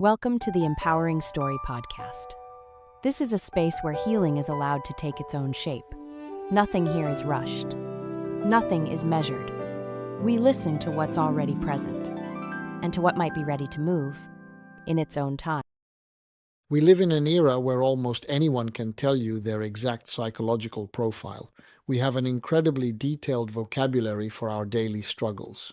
Welcome to the Empowering Story Podcast. This is a space where healing is allowed to take its own shape. Nothing here is rushed. Nothing is measured. We listen to what's already present and to what might be ready to move in its own time. We live in an era where almost anyone can tell you their exact psychological profile. We have an incredibly detailed vocabulary for our daily struggles.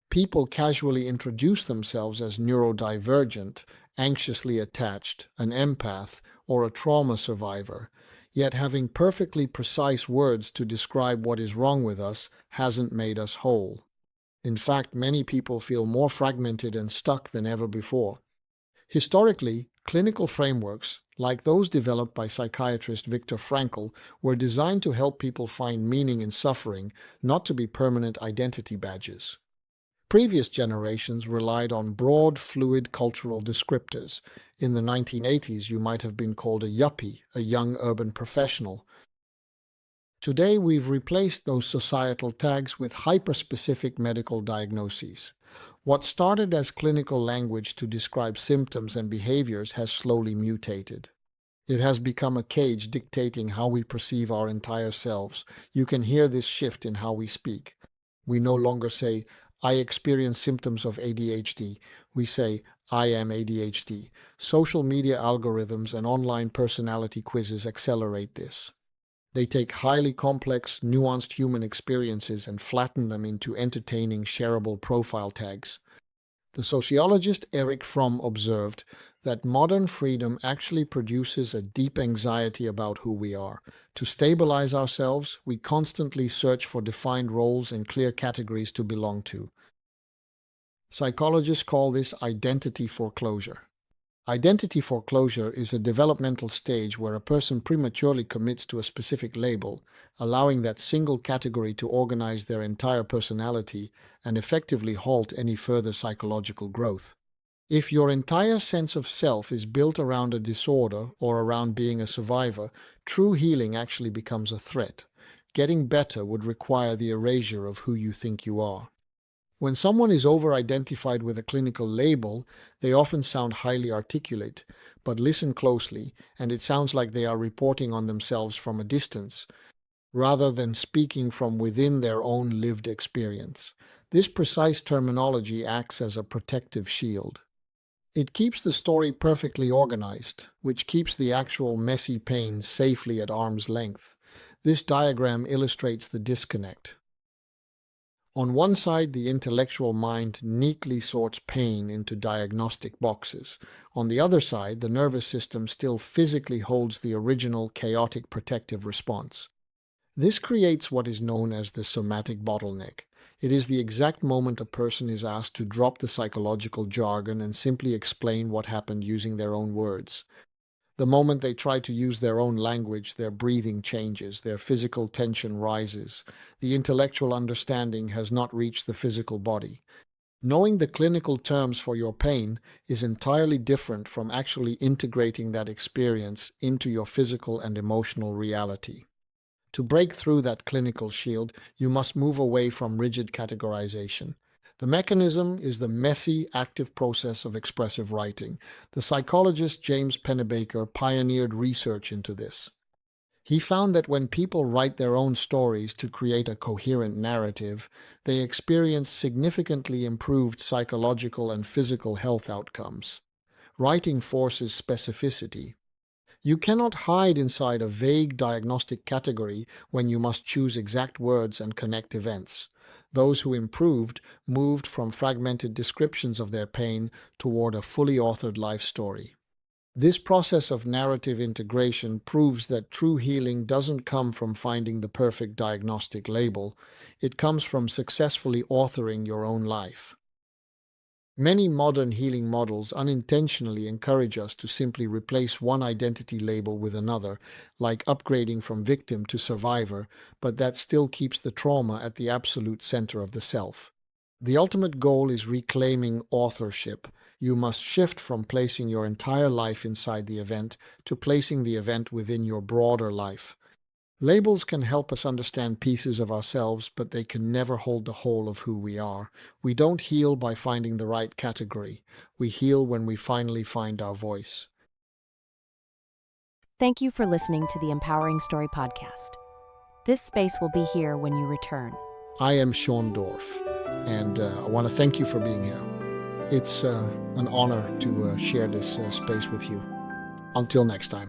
People casually introduce themselves as neurodivergent, anxiously attached, an empath, or a trauma survivor. Yet having perfectly precise words to describe what is wrong with us hasn't made us whole. In fact, many people feel more fragmented and stuck than ever before. Historically, clinical frameworks, like those developed by psychiatrist Viktor Frankl, were designed to help people find meaning in suffering, not to be permanent identity badges. Previous generations relied on broad, fluid cultural descriptors. In the 1980s, you might have been called a yuppie, a young urban professional. Today, we've replaced those societal tags with hyper-specific medical diagnoses. What started as clinical language to describe symptoms and behaviors has slowly mutated. It has become a cage dictating how we perceive our entire selves. You can hear this shift in how we speak. We no longer say, I experience symptoms of ADHD. We say, I am ADHD. Social media algorithms and online personality quizzes accelerate this. They take highly complex, nuanced human experiences and flatten them into entertaining, shareable profile tags. The sociologist Erich Fromm observed that modern freedom actually produces a deep anxiety about who we are. To stabilize ourselves, we constantly search for defined roles and clear categories to belong to. Psychologists call this identity foreclosure. Identity foreclosure is a developmental stage where a person prematurely commits to a specific label, allowing that single category to organize their entire personality and effectively halt any further psychological growth. If your entire sense of self is built around a disorder or around being a survivor, true healing actually becomes a threat. Getting better would require the erasure of who you think you are. When someone is over-identified with a clinical label, they often sound highly articulate, but listen closely, and it sounds like they are reporting on themselves from a distance, rather than speaking from within their own lived experience. This precise terminology acts as a protective shield. It keeps the story perfectly organized, which keeps the actual messy pain safely at arm's length. This diagram illustrates the disconnect. On one side, the intellectual mind neatly sorts pain into diagnostic boxes. On the other side, the nervous system still physically holds the original chaotic protective response. This creates what is known as the somatic bottleneck. It is the exact moment a person is asked to drop the psychological jargon and simply explain what happened using their own words. The moment they try to use their own language, their breathing changes, their physical tension rises. The intellectual understanding has not reached the physical body. Knowing the clinical terms for your pain is entirely different from actually integrating that experience into your physical and emotional reality. To break through that clinical shield, you must move away from rigid categorization. The mechanism is the messy, active process of expressive writing. The psychologist James Pennebaker pioneered research into this. He found that when people write their own stories to create a coherent narrative, they experience significantly improved psychological and physical health outcomes. Writing forces specificity. You cannot hide inside a vague diagnostic category when you must choose exact words and connect events. Those who improved moved from fragmented descriptions of their pain toward a fully authored life story. This process of narrative integration proves that true healing doesn't come from finding the perfect diagnostic label. It comes from successfully authoring your own life. Many modern healing models unintentionally encourage us to simply replace one identity label with another, like upgrading from victim to survivor, but that still keeps the trauma at the absolute center of the self. The ultimate goal is reclaiming authorship. You must shift from placing your entire life inside the event to placing the event within your broader life. Labels can help us understand pieces of ourselves, but they can never hold the whole of who we are. We don't heal by finding the right category. We heal when we finally find our voice. Thank you for listening to the Empowering Story podcast. This space will be here when you return. I am Sean Dorf, and I want to thank you for being here. It's an honor to share this space with you. Until next time.